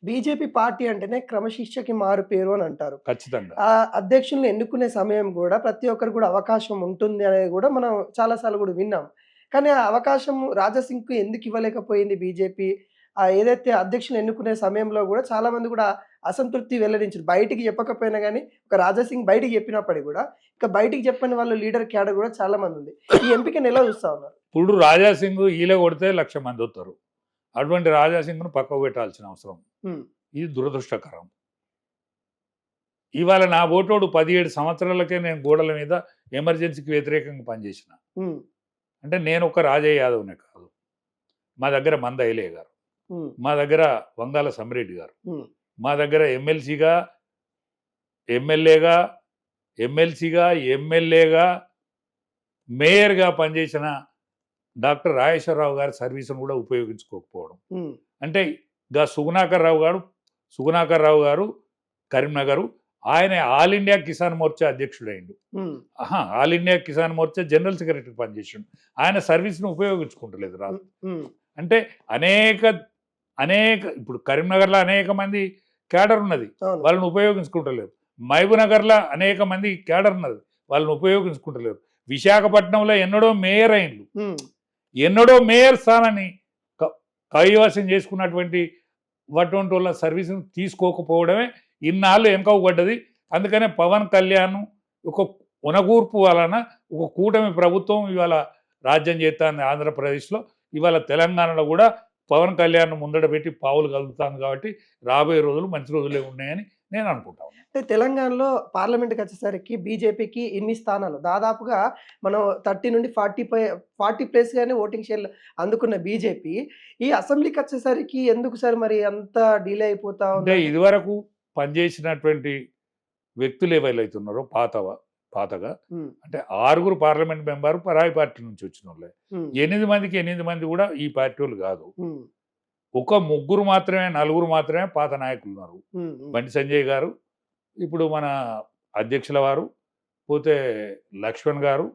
BJP party అంటేనే క్రమశిక్షకి మారు పేరు అని అంటారు. ఖచ్చితంగా. అధ్యక్షుల్ని ఎన్నుకునే సమయం గూడా ప్రతి ఒక్కరికి గూడా అవకాశం ఉంటుంది అనేది గూడా మనం చాలా సార్లు గూడా విన్నాం. కానీ ఆ అవకాశం రాజాసింగ్‌కి ఎందుకు ఇవ్వలేకపోయింది బీజేపీ? ఏదైతే అధ్యక్షుల్ని ఎన్నుకునే సమయంలో గూడా చాలామంది గూడా అసంతృప్తి వెల్లడించారు. బయటికి చెప్పకపోయినా గానీ, ఒక రాజాసింగ్ బయటికి చెప్పినప్పటికి గూడా, ఇక బయటికి చెప్పని వాళ్ళు లీడర్ క్యాడర్ గూడా చాలా మందుంది. ఈ ఎంపికను ఎలా చూస్తా ఉన్నారు? ఇప్పుడు రాజాసింగ్ ఈల కొడితే 1,00,000 మంది వస్తారు. అటువంటి రాజాసింగ్ను పక్కకు పెట్టాల్సిన అవసరం. హ్మ్. ఇది దురదృష్టకరం. ఇవాళ నా ఓటోడు 17 సంవత్సరాలకే నేను గోడల మీద ఎమర్జెన్సీకి వ్యతిరేకంగా పనిచేసిన. హ్మ్. అంటే నేను ఒక రాజయ్య యాదవ్నే కాదు. మా దగ్గర మంద ఐలయ్య గారు, హ్మ్. మా దగ్గర వంగాల సమిరెడ్డి గారు, హ్మ్. మా దగ్గర ఎమ్మెల్సీగా, ఎమ్మెల్యేగా, ఎమ్మెల్సీగా, ఎమ్మెల్యేగా, మేయర్గా పనిచేసిన డాక్టర్ రాజేశ్వరరావు గారి సర్వీసును కూడా ఉపయోగించుకోకపోవడం. హ్మ్. అంటే సుగుణాకర్ రావు గారు కరీంనగర్, ఆయన ఆల్ ఇండియా కిసాన్ మోర్చా అధ్యక్షుడైండు. హ్మ్. All India Kisan Morcha general secretary పనిచేసిండు. ఆయన సర్వీస్ను ఉపయోగించుకుంటలేదు రాదు. హ్మ్. అంటే అనేక ఇప్పుడు కరీంనగర్లో అనేక మంది క్యాడర్ ఉన్నది, అవును. వాళ్ళని ఉపయోగించుకుంటలేరు. మహబూబ్నగర్లో అనేక మంది క్యాడర్ ఉన్నది, వాళ్ళని ఉపయోగించుకుంటలేరు. విశాఖపట్నంలో ఎన్నడో మేయర్ అయిండు, హ్మ్. ఎన్నడో మేయర్ స్థానాన్ని కైవసం చేసుకున్నటువంటి అటువంటి వాళ్ళ సర్వీసును తీసుకోకపోవడమే ఇన్నాళ్ళు వెనుకబడ్డది. అందుకనే పవన్ కళ్యాణ్ ఒక ఉనగూర్పు వలన ఒక కూటమి ప్రభుత్వం ఇవాళ రాజ్యం చేస్తుంది ఆంధ్రప్రదేశ్లో. ఇవాళ తెలంగాణలో కూడా పవన్ కళ్యాణ్ ముందడ పెట్టి పావులు కలుగుతాను. కాబట్టి రాబోయే రోజులు మంచి రోజులే ఉన్నాయని నేను అనుకుంటా ఉన్నాను. అంటే తెలంగాణలో పార్లమెంట్‌కి వచ్చేసరికి బీజేపీకి ఇన్ని స్థానాలు దాదాపుగా మనం 30 నుండి 40 ప్లస్ గానే ఓటింగ్ షేర్లు అందుకున్న బీజేపీ ఈ అసెంబ్లీకి వచ్చేసరికి ఎందుకు సార్ మరి అంత డిలే అయిపోతా అంటే ఉంది? ఇదివరకు పనిచేసినటువంటి వ్యక్తులు ఏవైతున్నారో పాతగా హ్మ్. అంటే 6 పార్లమెంట్ మెంబర్ పరాయి పార్టీ నుంచి వచ్చిన వాళ్ళే. హ్మ్. 8 మంది కూడా ఈ పార్టీ వాళ్ళు కాదు. హ్మ్. ఒక 4 మాత్రమే పాత నాయకులు ఉన్నారు. హ్మ్. బండి సంజయ్ గారు, ఇప్పుడు మన అధ్యక్షుల వారు, పోతే లక్ష్మణ్ గారు,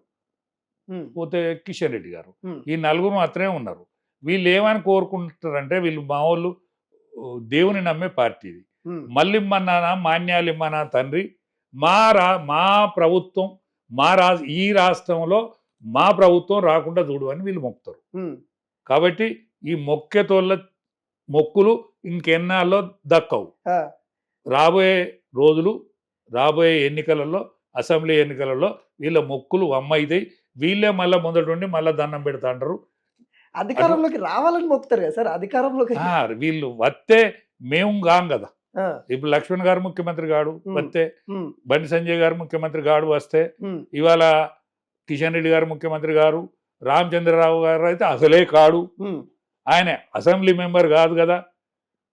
హ్మ్. పోతే కిషన్ రెడ్డి గారు, హ్మ్. ఈ 4 మాత్రమే ఉన్నారు. వీళ్ళు ఏమని కోరుకుంటారంటే, వీళ్ళు మా వాళ్ళు దేవుని నమ్మే పార్టీ ఇది. హ్మ్. మళ్ళిమ్మన్నానా మాన్యాలిమ్మనా తండ్రి, మా ప్రభుత్వం ఈ రాష్ట్రంలో మా ప్రభుత్వం రాకుండా చూడు అని వీళ్ళు మొక్కుతారు. హ్మ్. కాబట్టి ఈ మొక్కేతోళ్ళ మొక్కులు ఇంకెన్నాళ్ళో దక్కవు. ఆ! రాబోయే రోజులు, రాబోయే ఎన్నికలలో, అసెంబ్లీ ఎన్నికలలో వీళ్ళ మొక్కులు వమ్మయితాయి. వీళ్ళే మళ్ళీ ముందటుండి మళ్ళీ దండం పెడతా అంటారు. అధికారంలోకి రావాలని మొక్కుతారు కదా సార్. అధికారంలోకి వీళ్ళు వస్తే మేము కాం కదా. ఆ! ఇప్పుడు లక్ష్మణ్ గారు ముఖ్యమంత్రి గాడు వస్తే, హ్మ్. బండి సంజయ్ గారు ముఖ్యమంత్రి గాడు వస్తే, హ్మ్. ఇవాళ కిషన్ రెడ్డి గారు ముఖ్యమంత్రి గారు, రామచంద్రరావు గారు అయితే అసలే కాడు. హ్మ్. ఆయన అసెంబ్లీ మెంబర్ కాదు కదా,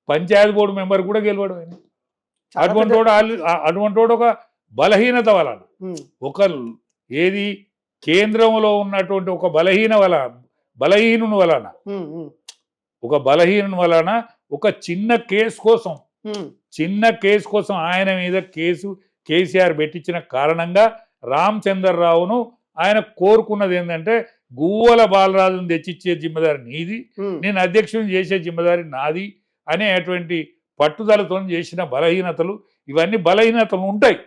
పంచాయతీ బోర్డు మెంబర్ కూడా గెలవడు ఆయన. చాలా పెద్ద అటువంటి ఒక బలహీనత వలన, హ్మ్. ఒక ఏది కేంద్రంలో ఉన్నటువంటి ఒక బలహీనుని వలన, హ్మ్. హ్మ్. ఒక బలహీనుని వలన ఒక చిన్న కేసు కోసం ఆయన మీద కేసీఆర్ పెట్టించిన కారణంగా రామచంద్రరావును ఆయన కోరుకున్నది ఏంటంటే, గువ్వల బాలరాజును తెచ్చిచ్చే జిమ్మదారి నీది, నేను అధ్యక్షుని చేసే జిమ్మదారి నాది అనేటువంటి పట్టుదలతో చేసిన బలహీనతలు, ఇవన్నీ బలహీనతలు ఉంటాయి.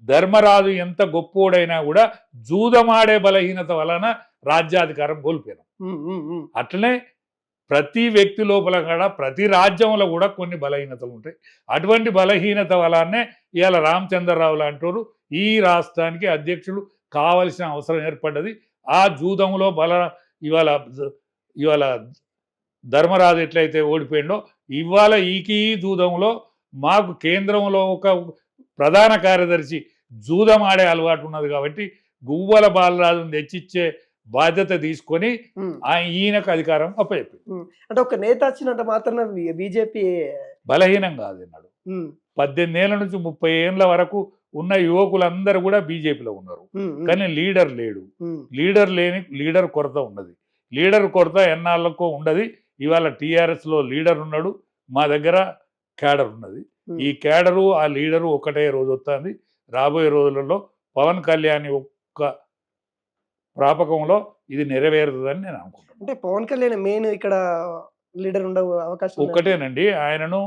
ధర్మరాజు ఎంత గొప్పోడైనా కూడా జూదమాడే బలహీనత వలన రాజ్యాధికారం కోల్పోయాం. అట్లనే ప్రతి వ్యక్తి లోపల కూడా, ప్రతి రాజ్యంలో కూడా కొన్ని బలహీనతలు ఉంటాయి. అటువంటి బలహీనత వలనే ఇవాళ రామచంద్రరావు లాంటి ఈ రాష్ట్రానికి అధ్యక్షులు కావలసిన అవసరం ఏర్పడ్డది. ఆ జూదంలో ఇవాళ ధర్మరాజు ఎట్లయితే ఓడిపోయిండో, ఇవాళ ఈ జూదంలో మాకు కేంద్రంలో ఒక ప్రధాన కార్యదర్శి జూదం ఆడే అలవాటు ఉన్నది. కాబట్టి గువ్వల బాలరాజును తెచ్చిచ్చే బాధ్యత తీసుకొని ఈయనకు అధికారం అప్పచెప్పింది. అంటే ఒక నేత వచ్చినంత మాత్రం బీజేపీ బలహీనం కాదు అన్నాడు. 18 ఏళ్ల నుంచి 30 ఏళ్ల వరకు ఉన్న యువకులందరూ కూడా బీజేపీలో ఉన్నారు. కానీ లీడర్ లేడు. లీడర్ కొరత ఉన్నది. లీడర్ కొరత ఎన్నాళ్ళకో ఉండదు. ఇవాళ టీఆర్ఎస్లో లీడర్ ఉన్నాడు, మా దగ్గర క్యాడర్ ఉన్నది. ఈ క్యాడరు ఆ లీడరు ఒకటే రోజు వస్తుంది. రాబోయే రోజులలో పవన్ కళ్యాణ్ ఒక్క ప్రాపకంలో ఇది నెరవేరుతుందని నేను అనుకుంటున్నాను. అంటే పవన్ కళ్యాణ్ మెయిన్ ఇక్కడ లీడర్ ఉండే అవకాశం ఒక్కటేనండి, ఆయనను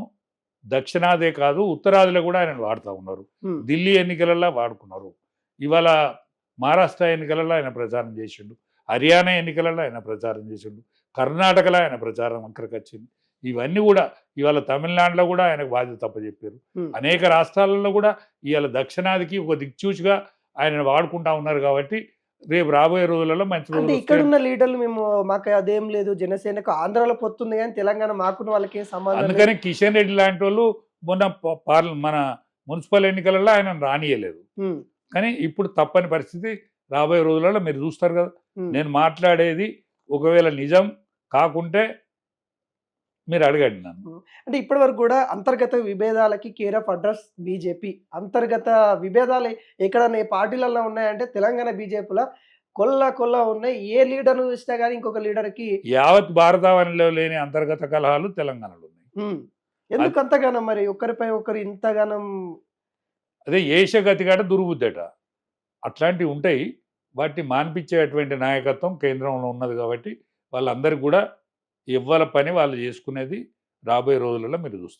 దక్షిణాదే కాదు ఉత్తరాదిలో కూడా ఆయన వాడుతూ ఉన్నారు. ఉమ్, ఢిల్లీ ఎన్నికలలో వాడుకున్నారు. ఇవాళ మహారాష్ట్ర ఎన్నికలలో ఆయన ప్రచారం చేసిండు. హర్యానా ఎన్నికలలో ఆయన ప్రచారం చేసిండు. కర్ణాటకలో ఆయన ప్రచారం అక్కడికి వచ్చింది. ఇవన్నీ కూడా ఇవాళ తమిళనాడులో కూడా ఆయనకు బాధ్యత తప్పచెప్పారు. ఉమ్. అనేక రాష్ట్రాలలో కూడా ఇవాళ దక్షిణాదికి ఒక దిక్చూచిగా ఆయన వాడుకుంటా ఉన్నారు. కాబట్టి రేపు రాబోయే రోజులలో మంచి అంటే రోజులు ఇక్కడున్న వస్తాయని. లీడర్లు మేము మాకు అదేం లేదు, జనసేనకు ఆంధ్రాలో పొత్తుంది కానీ తెలంగాణ మాకున్న వాళ్ళకి ఏం సంబంధం లేదు. అందుకని కిషన్ రెడ్డి లాంటి వాళ్ళు మొన్న మన మున్సిపల్ ఎన్నికలలో ఆయన రానియలేదు. ఉమ్, కానీ ఇప్పుడు తప్పని పరిస్థితి రాబోయే రోజులలో మీరు చూస్తారు కదా. ఉమ్. నేను మాట్లాడేది ఒకవేళ నిజం కాకుంటే మీరు అడగండి నన్ను. అంటే ఇప్పటి వరకు కూడా అంతర్గత విభేదాలకి కేర్ ఆఫ్ అడ్రస్ బీజేపీ. అంతర్గత విభేదాలు ఎక్కడన్నా ఏ పార్టీలలో ఉన్నాయంటే తెలంగాణ బీజేపీలో కొల్ల ఉన్నాయి. ఏ లీడర్ ఇచ్చినా కానీ ఇంకొక లీడర్కి యావత్ భారతావనిలో లేని అంతర్గత కలహాలు తెలంగాణలో ఉన్నాయి. ఎందుకు అంతగానం మరి ఒకరిపై ఒకరు ఇంతగానం? అదే ఏషగతిగాట దుర్బుద్ధట అట్లాంటివి ఉంటాయి. వాటిని మాన్పించేటువంటి నాయకత్వం కేంద్రంలో ఉన్నది. కాబట్టి వాళ్ళందరికీ కూడా ఎవ్వల పని వాళ్ళు చేసుకునేది రాబోయే రోజులలో మీరు చూస్తారు.